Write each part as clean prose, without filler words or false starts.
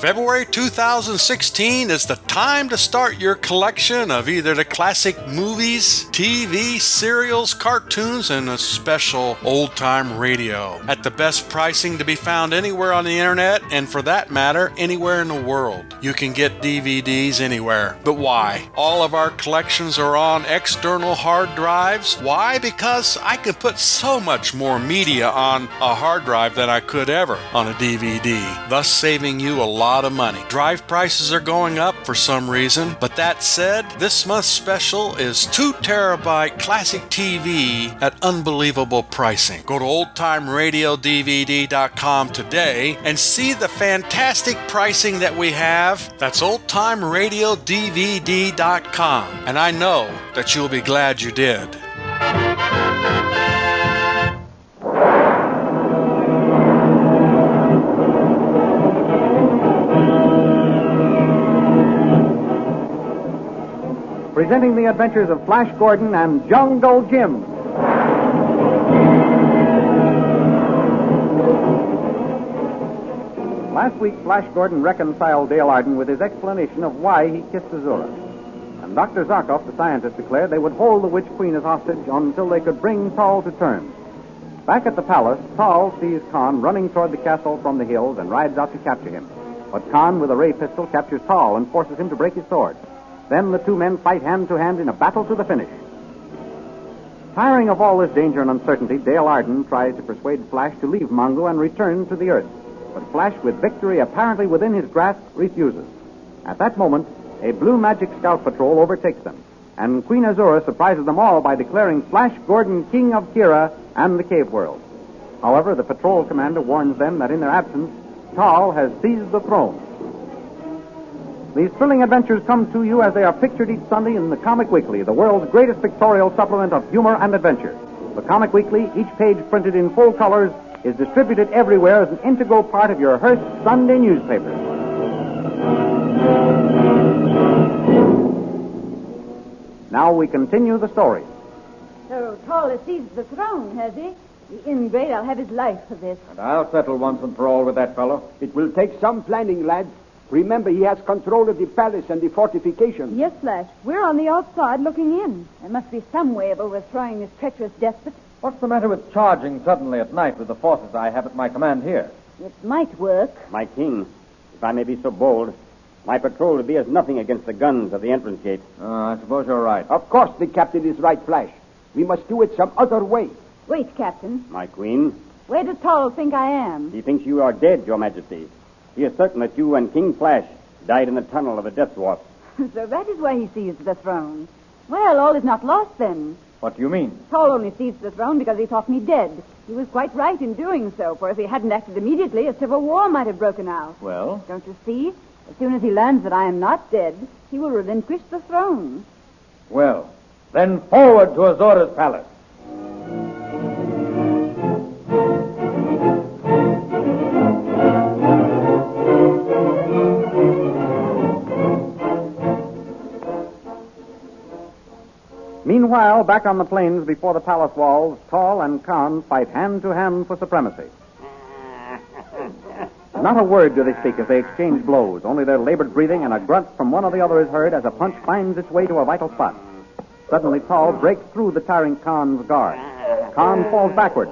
February 2016 is the time to start your collection of either the classic movies, TV, serials, cartoons, and a special old-time radio at the best pricing to be found anywhere on the internet, and for that matter, anywhere in the world. You can get DVDs anywhere. But why? All of our collections are on external hard drives. Why? Because I can put so much more media on a hard drive than I could ever on a DVD, thus saving you a lot of money. Drive prices are going up for some reason, but that said, this month's special is 2 terabyte classic TV at unbelievable pricing. Go to oldtimeradiodvd.com today and see the fantastic pricing that we have. That's oldtimeradiodvd.com, and I know that you'll be glad you did. Presenting the adventures of Flash Gordon and Jungle Jim. Last week, Flash Gordon reconciled Dale Arden with his explanation of why he kissed Azoras. And Dr. Zarkov, the scientist, declared they would hold the Witch Queen as hostage until they could bring Tal to terms. Back at the palace, Tal sees Khan running toward the castle from the hills and rides out to capture him. But Khan, with a ray pistol, captures Tal and forces him to break his sword. Then the two men fight hand to hand in a battle to the finish. Tiring of all this danger and uncertainty, Dale Arden tries to persuade Flash to leave Mongo and return to the Earth. But Flash, with victory apparently within his grasp, refuses. At that moment, a blue magic scout patrol overtakes them, and Queen Desira surprises them all by declaring Flash Gordon king of Kira and the cave world. However, the patrol commander warns them that in their absence, Tal has seized the throne. These thrilling adventures come to you as they are pictured each Sunday in the Comic Weekly, the world's greatest pictorial supplement of humor and adventure. The Comic Weekly, each page printed in full colors, is distributed everywhere as an integral part of your Hearst Sunday newspaper. Now we continue the story. So Tal has seized the throne, has he? The ingrate, I'll have his life for this. And I'll settle once and for all with that fellow. It will take some planning, lads. Remember, he has control of the palace and the fortifications. Yes, Flash. We're on the outside looking in. There must be some way of overthrowing this treacherous despot. What's the matter with charging suddenly at night with the forces I have at my command here? It might work. My king, if I may be so bold, my patrol would be as nothing against the guns of the entrance gate. I suppose you're right. Of course the captain is right, Flash. We must do it some other way. Wait, Captain. My queen? Where does Tal think I am? He thinks you are dead, your majesty. He is certain that you and King Flash died in the tunnel of the Death Dwarf. So that is why he seized the throne. Well, all is not lost then. What do you mean? Tal only seized the throne because he thought me dead. He was quite right in doing so, for if he hadn't acted immediately, a civil war might have broken out. Well? Don't you see? As soon as he learns that I am not dead, he will relinquish the throne. Well, then forward to Azora's palace. Meanwhile, back on the plains before the palace walls, Tal and Khan fight hand to hand for supremacy. Not a word do they speak as they exchange blows. Only their labored breathing and a grunt from one or the other is heard as a punch finds its way to a vital spot. Suddenly, Tal breaks through the tiring Khan's guard. Khan falls backward.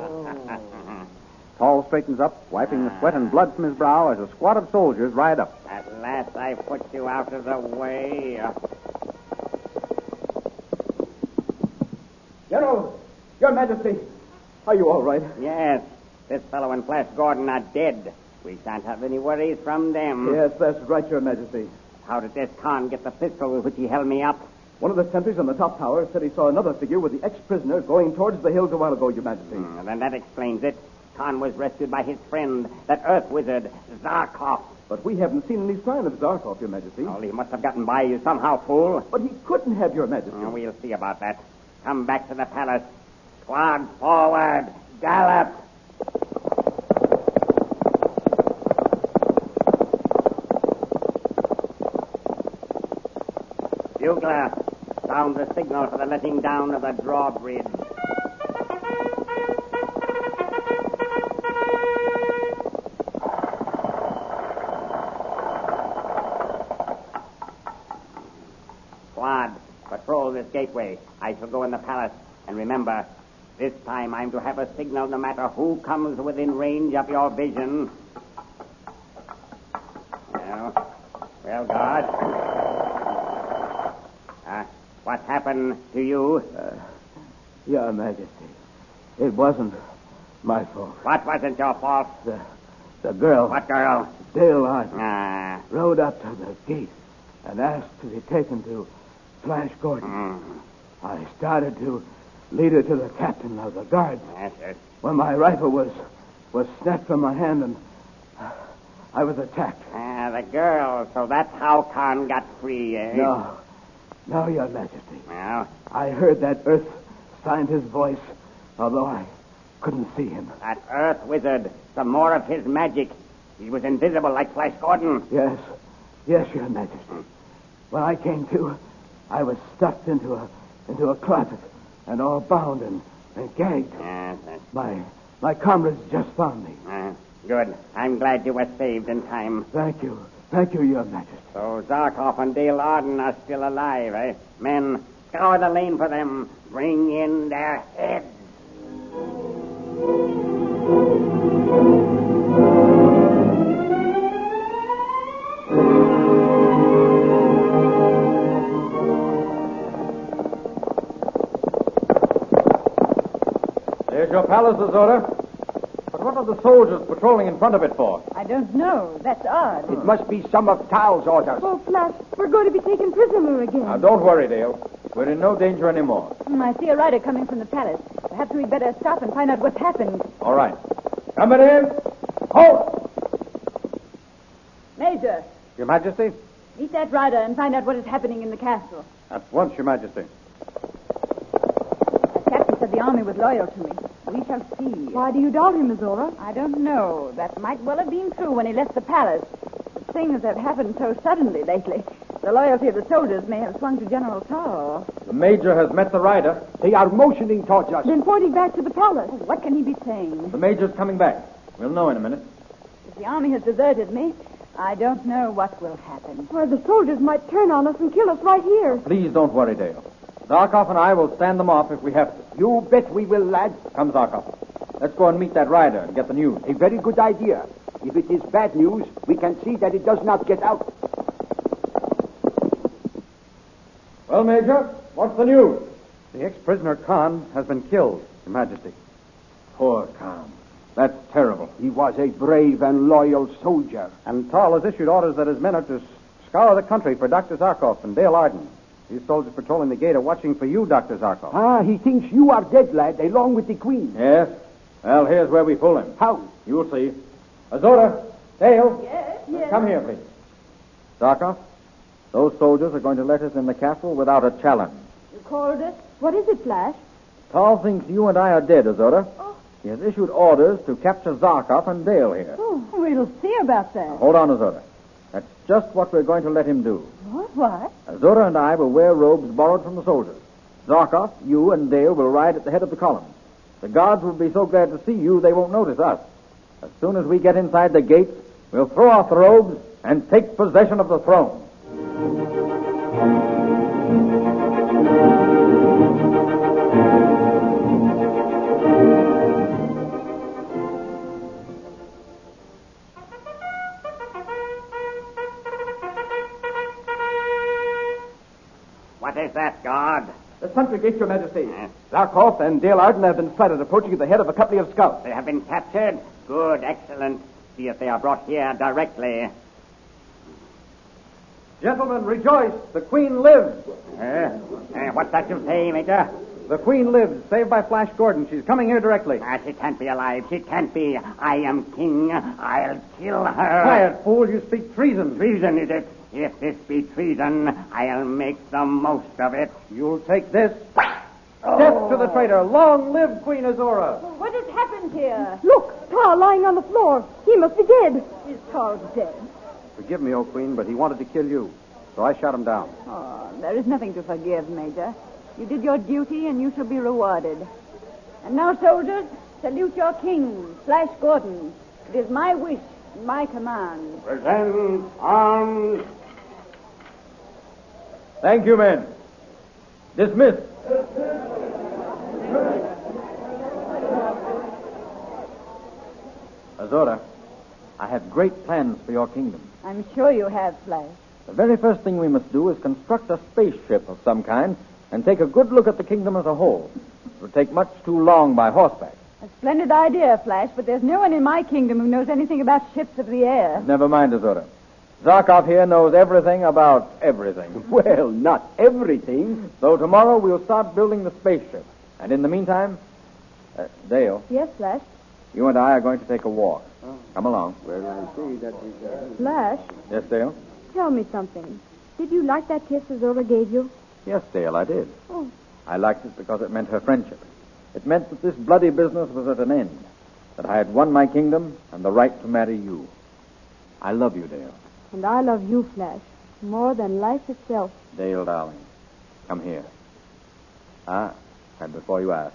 Tal straightens up, wiping the sweat and blood from his brow as a squad of soldiers ride up. At last I put you out of the way. General, Your Majesty, are you all right? Yes, this fellow and Flash Gordon are dead. We shan't have any worries from them. Yes, that's right, Your Majesty. How did this Khan get the pistol with which he held me up? One of the sentries on the top tower said he saw another figure with the ex-prisoner going towards the hills a while ago, Your Majesty. Then that explains it. Khan was rescued by his friend, that Earth wizard, Zarkov. But we haven't seen any sign of Zarkov, Your Majesty. Oh, he must have gotten by you somehow, fool. But he couldn't have, Your Majesty. We'll see about that. Come back to the palace. Squad forward. Gallop. Bugler, sound the signal for the letting down of the drawbridge. this gateway. I shall go in the palace. And remember, this time I'm to have a signal no matter who comes within range of your vision. Well, guard. What happened to you? Your Majesty, it wasn't my fault. What wasn't your fault? The girl. What girl? Dale Arden. Rode up to the gate and asked to be taken to Flash Gordon. I started to lead her to the captain of the guard. Yes. When my rifle was snatched from my hand and I was attacked. The girl. So that's how Khan got free, eh? No, Your Majesty. Well? I heard that Earth scientist's voice, although I couldn't see him. That Earth wizard. Some more of his magic. He was invisible like Flash Gordon. Yes, Your Majesty. When I came to, I was stuffed into a closet and all bound and gagged. Yes. My comrades just found me. Good. I'm glad you were saved in time. Thank you, Your Majesty. So Zarkov and Dale Arden are still alive, eh? Men, scour the lane for them. Bring in their heads. There's your palace, Azora. But what are the soldiers patrolling in front of it for? I don't know. That's odd. It must be some of Tao's orders. Oh, Flash, we're going to be taken prisoner again. Now, don't worry, Dale. We're in no danger anymore. I see a rider coming from the palace. Perhaps we'd better stop and find out what's happened. All right. Coming in. Halt! Major, Your Majesty? meet that rider and find out what is happening in the castle. At once, Your Majesty. The captain said the army was loyal to me. We shall see. Why do you doubt him, Azora? I don't know. That might well have been true when he left the palace. But things have happened so suddenly lately. The loyalty of the soldiers may have swung to General Tao. The Major has met the rider. They are motioning towards us. Then pointing back to the palace. What can he be saying? The Major's coming back. We'll know in a minute. If the army has deserted me, I don't know what will happen. Well, the soldiers might turn on us and kill us right here. Please don't worry, Dale. Zarkov and I will stand them off if we have to. You bet we will, lad. Come, Zarkov. Let's go and meet that rider and get the news. A very good idea. If it is bad news, we can see that it does not get out. Well, Major, what's the news? The ex-prisoner Khan has been killed, Your Majesty. Poor Khan. That's terrible. He was a brave and loyal soldier. And Tal has issued orders that his men are to scour the country for Dr. Zarkov and Dale Arden. These soldiers patrolling the gate are watching for you, Dr. Zarkov. He thinks you are dead, lad, along with the Queen. Yes? Well, here's where we fool him. How? You'll see. Azora, Dale. Yes. Come here, please. Zarkov, those soldiers are going to let us in the castle without a challenge. You called us? What is it, Flash? Tal thinks you and I are dead, Azora. He has issued orders to capture Zarkov and Dale here. Oh, we'll see about that. Hold on, Azora. That's just what we're going to let him do. What? Azora and I will wear robes borrowed from the soldiers. Zarkov, you, and Dale will ride at the head of the column. The guards will be so glad to see you they won't notice us. As soon as we get inside the gates, we'll throw off the robes and take possession of the throne. What is that, guard? The sentry gate, Your Majesty. Zarkov and Dale Arden have been sighted approaching at the head of a company of scouts. They have been captured? Good, excellent. See if they are brought here directly. Gentlemen, rejoice. The Queen lives. What's that you say, Major? The Queen lives, saved by Flash Gordon. She's coming here directly. She can't be alive. She can't be. I am king. I'll kill her. Quiet, fool. You speak treason. Treason, is it? If this be treason, I'll make the most of it. You'll take this. Death to the traitor. Long live Queen Azora. What has happened here? Look, Tar lying on the floor. He must be dead. Is Tall dead? Forgive me, O Queen, but he wanted to kill you. So I shot him down. Oh, there is nothing to forgive, Major. You did your duty, and you shall be rewarded. And now, soldiers, salute your king, Flash Gordon. It is my wish and my command. Present arms. Thank you, men. Dismissed. Azora, I have great plans for your kingdom. I'm sure you have, Flash. The very first thing we must do is construct a spaceship of some kind and take a good look at the kingdom as a whole. It would take much too long by horseback. A splendid idea, Flash, but there's no one in my kingdom who knows anything about ships of the air. Never mind, Azora. Zarkov here knows everything about everything. Well, not everything. So tomorrow we'll start building the spaceship. And in the meantime, Dale, Yes, Flash. you and I are going to take a walk. Come along. Well, I see that is... Flash, Yes, Dale? tell me something. Did you like that kiss Azora gave you? Yes, Dale, I did. Oh. I liked it because it meant her friendship. It meant that this bloody business was at an end, that I had won my kingdom and the right to marry you. I love you, Dale. And I love you, Flash, more than life itself. Dale, darling, come here. And before you ask,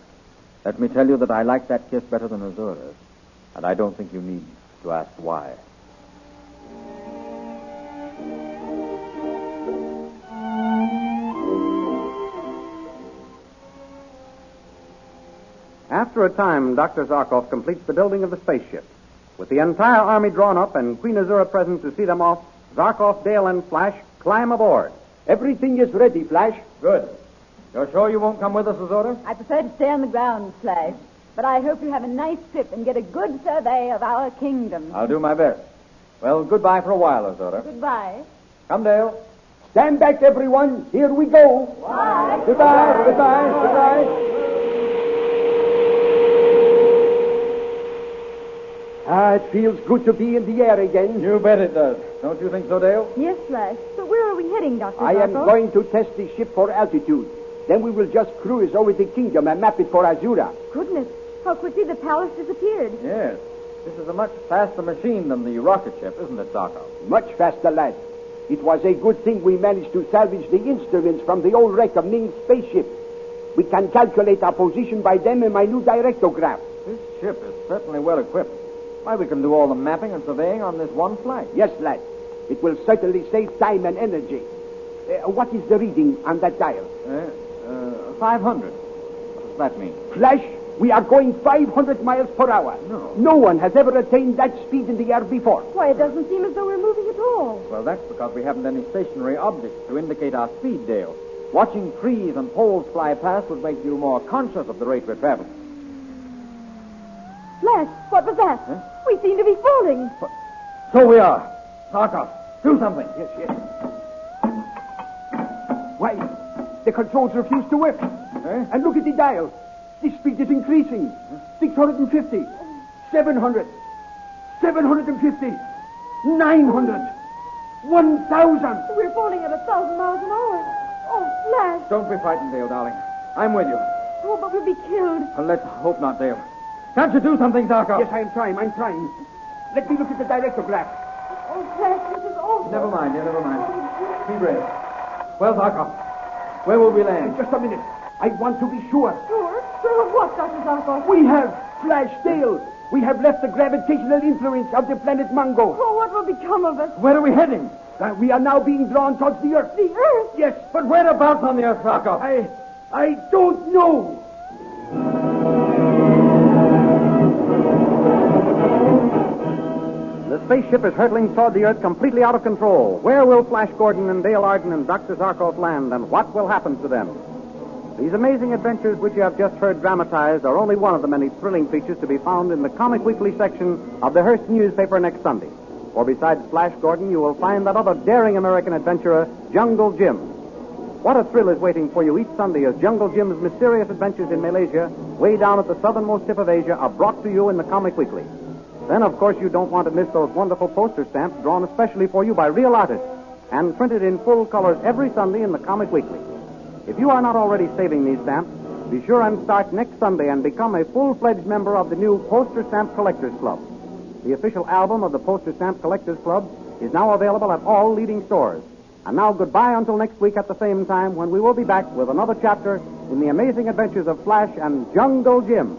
let me tell you that I like that kiss better than Azora's, and I don't think you need to ask why. After a time, Dr. Zarkov completes the building of the spaceship. With the entire army drawn up and Queen Desira present to see them off, Zarkov, Dale, and Flash climb aboard. Everything is ready, Flash. Good. You're sure you won't come with us, Azora? I prefer to stay on the ground, Flash. But I hope you have a nice trip and get a good survey of our kingdom. I'll do my best. Well, goodbye for a while, Azora. Goodbye. Come, Dale. Stand back, everyone. Here we go. Bye. Goodbye, goodbye, goodbye. It feels good to be in the air again. You bet it does. Don't you think so, Dale? Yes, Flash. But where are we heading, Dr. I am Zarkov? going to test the ship for altitude. Then we will just cruise over the kingdom and map it for Azura. Goodness, how quickly the palace disappeared. Yes. This is a much faster machine than the rocket ship, isn't it, Zarkov? Much faster, lad. It was a good thing we managed to salvage the instruments from the old wreck of Ming's spaceship. We can calculate our position by them in my new directograph. This ship is certainly well equipped. Why, we can do all the mapping and surveying on this one flight. Yes, lad. It will certainly save time and energy. What is the reading on that dial? 500. What does that mean? Flash, we are going 500 miles per hour. No. No one has ever attained that speed in the air before. Why, it doesn't seem as though we're moving at all. Well, that's because we haven't any stationary objects to indicate our speed, Dale. Watching trees and poles fly past would make you more conscious of the rate we're traveling. Flash, what was that? Huh? We seem to be falling. So we are. Zarkov, do something. Yes, yes. Why, the controls refuse to work. Eh? And look at the dial. The speed is increasing. 650. 700. 750. 900. 1,000. We're falling at 1,000 miles an hour. Oh, Flash. Don't be frightened, Dale, darling. I'm with you. Oh, but we'll be killed. Well, let's hope not, Dale. Can't you do something, Zarkov? Yes, I'm trying. Let me look at the directograph. Oh, Flash, this is awful. Never mind, dear, never mind. Be brave. Well, Zarkov, where will we land? Just a minute. I want to be sure. Sure? Sure of what, Dr. Zarkov? We have, Flash Dale. We have left the gravitational influence of the planet Mongo. Oh, what will become of us? Where are we heading? We are now being drawn towards the Earth. The Earth? Yes, But whereabouts on the Earth, Zarkov? I don't know. The spaceship is hurtling toward the Earth completely out of control. Where will Flash Gordon and Dale Arden and Dr. Zarkov land, and what will happen to them? These amazing adventures which you have just heard dramatized are only one of the many thrilling features to be found in the Comic Weekly section of the Hearst newspaper next Sunday. For besides Flash Gordon, you will find that other daring American adventurer, Jungle Jim. What a thrill is waiting for you each Sunday as Jungle Jim's mysterious adventures in Malaysia, way down at the southernmost tip of Asia, are brought to you in the Comic Weekly. Then, of course, you don't want to miss those wonderful poster stamps drawn especially for you by real artists and printed in full colors every Sunday in the Comic Weekly. If you are not already saving these stamps, be sure and start next Sunday and become a full-fledged member of the new Poster Stamp Collectors Club. The official album of the Poster Stamp Collectors Club is now available at all leading stores. And now goodbye until next week at the same time when we will be back with another chapter in the amazing adventures of Flash and Jungle Jim.